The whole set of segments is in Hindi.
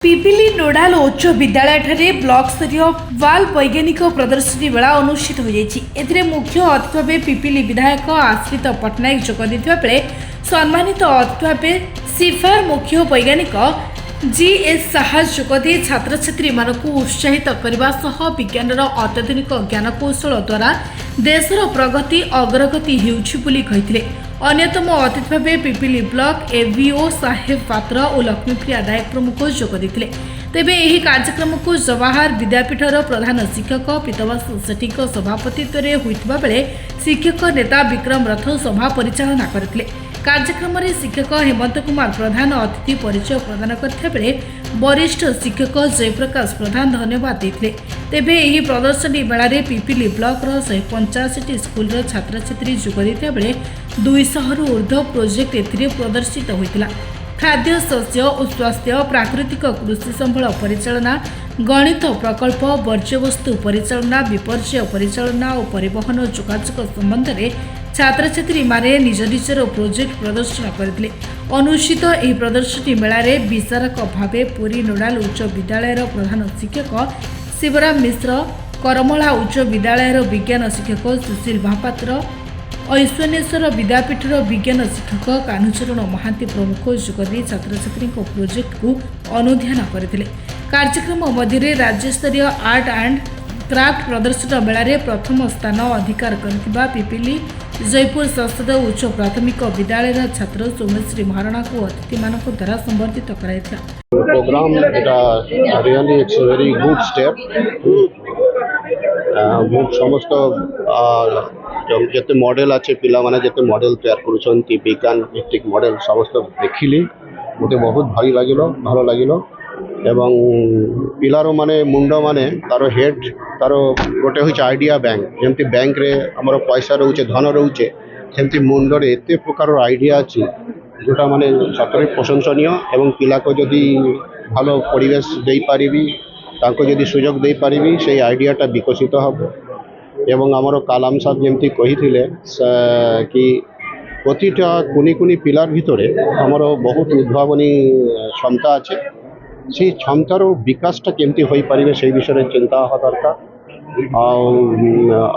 पिपिली नोडाल उच्च विद्यालय ठारे ब्लॉक स्तरीय वाल वैज्ञानिक प्रदर्शनी मेला अनुष्ठित हो जाएगी। मुख्य अतिथि भाव पिपिली विधायक आश्रित पट्टनायक जोग देथिबा बेले सम्मानित अतिथि भाव सिफार मुख्य वैज्ञानिक जीएस साहा जोगदे छात्र छात्री मानक उत्साहित करने विज्ञान अत्याधुनिक ज्ञानकौशल द्वारा देशर प्रगति अग्रगति होती। अन्यतम अतिथि भाव पिपिली ब्लॉक एवीओ साहेब पात्र और लक्ष्मीप्रिया नायक प्रमुख जोग देते। तेबे यह कार्यक्रम को जवाहर विद्यापीठर प्रधान शिक्षक पीतवास सेठी सभापतित्व में होता बेले शिक्षक नेता विक्रम रथ सभा परिचालना करते। कार्यक्रम में शिक्षक हेमंत कुमार प्रधान अतिथि परिचय प्रदान करते बेले वरिष्ठ शिक्षक जयप्रकाश प्रधान धन्यवाद देते। तेबे यह प्रदर्शनी मेल पिपिली ब्लॉक 185 स्कूल छात्र छात्री जोग देता बेले 200 रु ऊर्ध्व प्रोजेक्ट एथिरे प्रदर्शित होता। खाद्य शस्य और स्वास्थ्य प्राकृतिक कृषि संबल परिचालना गणित प्रकल्प वर्ज्यवस्तु परिचालना विपर्य परिचालना और परिवहन जोगाजोग संबंध में छात्र छात्री माने निज निजर प्रोजेक्ट प्रदर्शन करते। अनुष्ठित यह प्रदर्शनी मेल विशारक भावे पुरी नोडाल उच्च विद्यालय प्रधान शिक्षक शिवराम मिश्र करमला उच्च विद्यालय विज्ञान शिक्षक सुशील महापात्र ऐश्वर्येश्वर विद्यापीठर विज्ञान शिक्षक कान्हूचरण महांती प्रमुख जोगदे छात्र छात्री प्रोजेक्ट को अनुध्यान करते। कार्यक्रम मध्य राज्यस्तरीय आर्ट एंड क्राफ्ट प्रदर्शन मेल प्रथम स्थान अधिकार कर पिपिली जयपुर संसद उच्च प्राथमिक विद्यालय छात्र सोमेश्री महाराणा को अतिथि मान द्वारा संबर्धित कराइथिला। Program really it's very good step समस्त जिते मॉडल अच्छे पिला माने जिते मॉडल तैयार करुछंती विज्ञान भित्तिक मॉडल समस्त देखिली मते बहुत भल लगिलो एवं पिलारो माने मुंड माने तारो हेड तारो गोटे होइछ आइडिया बैंक जेमती बैंक रे हमर पैसा रहउचे धन रहउचे सेमती मुंड रे एते प्रकार आइडिया अछि जोटा माने सतरे प्रशंसनीय एवं पिला को जदि भलो परिवेश देई पारिबी ताको जदि सुयोग देई पारिबी सेही आइडियाटा विकसित हबो। एवं आमर कालाम साहब जमती कही कि प्रतिटा कुनी कुनी पिलार भितरे आमर बहुत उद्भावनी क्षमता अच्छे से क्षमतार विकासटा केमती हो पारे से विषय चिंता हवा दरकार।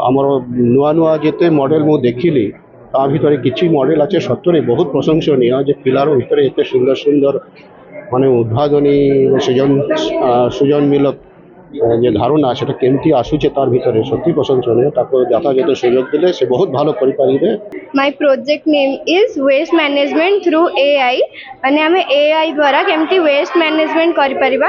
आमर नुआ नुआ जिते मॉडल मु देखिली ता भितर किछि मॉडल अच्छे सत्तरे बहुत प्रशंसनीय जे पिलार भितर एते सुंदर सुंदर माने उद्भावनी सृजनमूलक जे धारणा से केमती आसुचे तार भितर सत्य प्रशंसनीय ताको यथायथ सुयोग दिले से बहुत भालो करि पारिबे। My project name is waste management through AI माने हमें एआई द्वारा केमती वेस्ट मैनेजमेंट करि परिबा।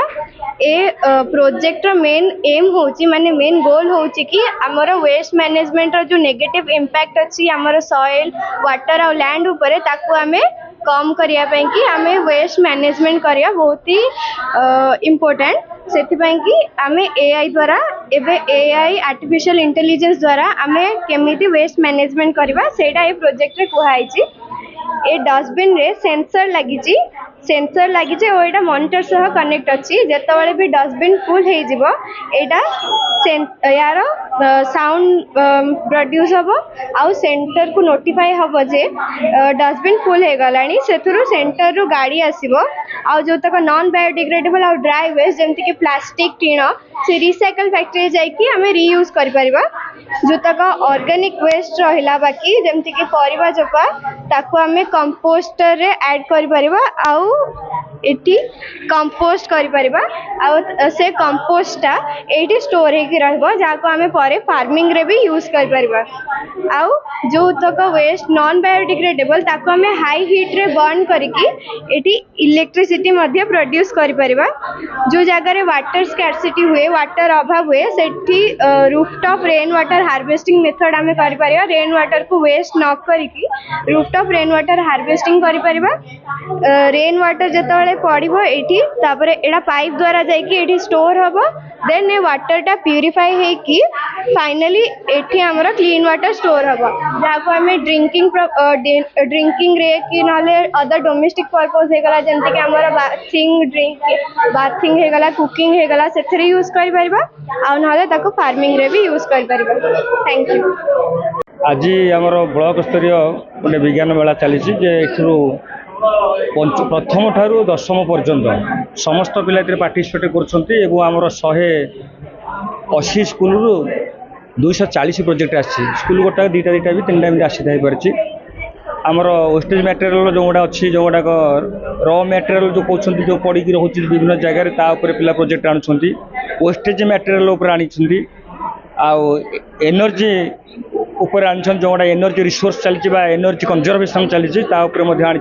ए प्रोजेक्ट रो मेन एम होची माने मेन गोल होची कि हमर वेस्ट मैनेजमेंट रो जो नेगेटिव इंपैक्ट अछि हमर सॉइल वाटर और लैंड ऊपर ताको हमें कम करिया पई कि हमें वेस्ट मैनेजमेंट करिया बहुत ही इम्पोर्टेंट सेथिपाई कि आमे एआई द्वारा एबे एआई आर्टिफिशियल इंटेलिजेंस द्वारा आमे केमिति वेस्ट मैनेजमेंट करबा सेटा ए प्रोजेक्ट रे कुहाई छी। ए डस्टबिन रे सेंसर लगी जे और एटा मॉनिटर सह कनेक्ट अछि जेतबेले भी डस्टबिन फुल हे जिवो एटा यार साउंड प्रोड्यूस हबो आउ सेंटर को नोटिफाई हबो जे डस्टबिन फुल हे गलानी सेथुरु सेंटर रु गाड़ी आसीबो आउ जो तक नॉन बायोडिग्रेडेबल और ड्राई वेस्ट जेमति कि प्लास्टिक टीण से रिसाइकल फैक्ट्री जाई कि हमें रीयूज करि परिबा। जो तक ऑर्गेनिक वेस्ट रहिला बाकी जेमति कि परिबा चोपा ताको हमें कंपोस्टर रे ऐड करि परिबा आउ एटी कंपोस्ट करि परिबा आउ से कंपोस्टटा एटी स्टोर हे कि रहबो जाको हमें परे फार्मिंग रे भी यूज करि परिबा। आउ जो तक वेस्ट नॉन बायोडिग्रेडेबल ताको हमें हाई हीट रे बर्न करिकि एटी इलेक्ट्रिसिटी मध्ये प्रोड्यूस करि परिबा। जो जगह रे वाटर स्कैर्सिटी हुए वाटर अभाव हुए सेठी rooftop rain water harvesting method हमें करि परिबा। रेन वाटर को वेस्ट न करिकि रूफटॉप रेन वाटर हार्वेस्टिंग करि परिबा। रेन वाटर जेतबेले पड़िबो एठी तापरे एडा पाइप द्वारा जाई कि एठी स्टोर हबो देन ए वाटरटा प्यूरिफाई हे कि फाइनली एठी हमरा क्लीन वाटर स्टोर हबो जाको हमें ड्रिंकिंग रे कि नले अदर डोमेस्टिक पर्पस हे गला जेंति कि हमरा बाथिंग हे गला कुकिंग हे गला सेथरे यूज करि परबा आ नले ताको फार्मिंग रे भी यूज करि परबा। Thank you. आज हमर ब्लॉक स्तरीय गोटे विज्ञान मेला चली जे प्रथम ठारू दशम पर्यंत समस्त पिला पार्टिसिपेट कर 180 स्कूल 240 प्रोजेक्ट आसी स्कूल गोटा दुटा भी 3टा भी आसी पार्टी आमर वेस्टेज मटेरियल जो गुड़ा अच्छी जो गुड़ाक र मटेरियल जो कहते जो पड़ी रोचे विभिन्न जगार पिला प्रोजेक्ट आणुंट वेस्टेज मटेरियल आनी एनर्जी उपर आनी जो गुड़ा एनर्जी रिसोर्स चलती एनर्जी कंजर्वेशन चलती आनी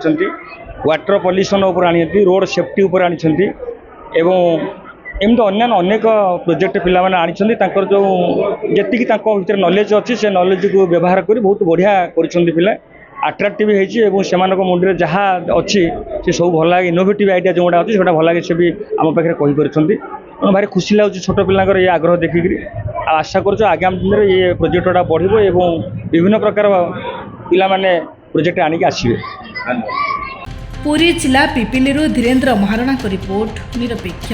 वाटर पॉल्यूशन आनी रोड सेफ्टी उपर आनी एमती अन्य अनेक प्रोजेक्ट पिला आनी जो जी भर नॉलेज अच्छी से नॉलेज को व्यवहार कर बहुत बढ़िया कर अट्राक्टिव से मुंडे जहाँ अच्छी से सब भल लगे इनोवेटिव आइडिया जो अच्छी से भल लगे से भी आम पाखे कहीपर भारी खुशी लगुच छोट पिलांकर ये आग्रह देखिक आशा कर आगामी दिन में ये प्रोजेक्ट गुड़ा बढ़ो और विभिन्न प्रकार पिला माने प्रोजेक्ट आनिक आसवे। पुरी जिला पिपिली धीरेन्द्र महाराणा को रिपोर्ट निरपेक्ष।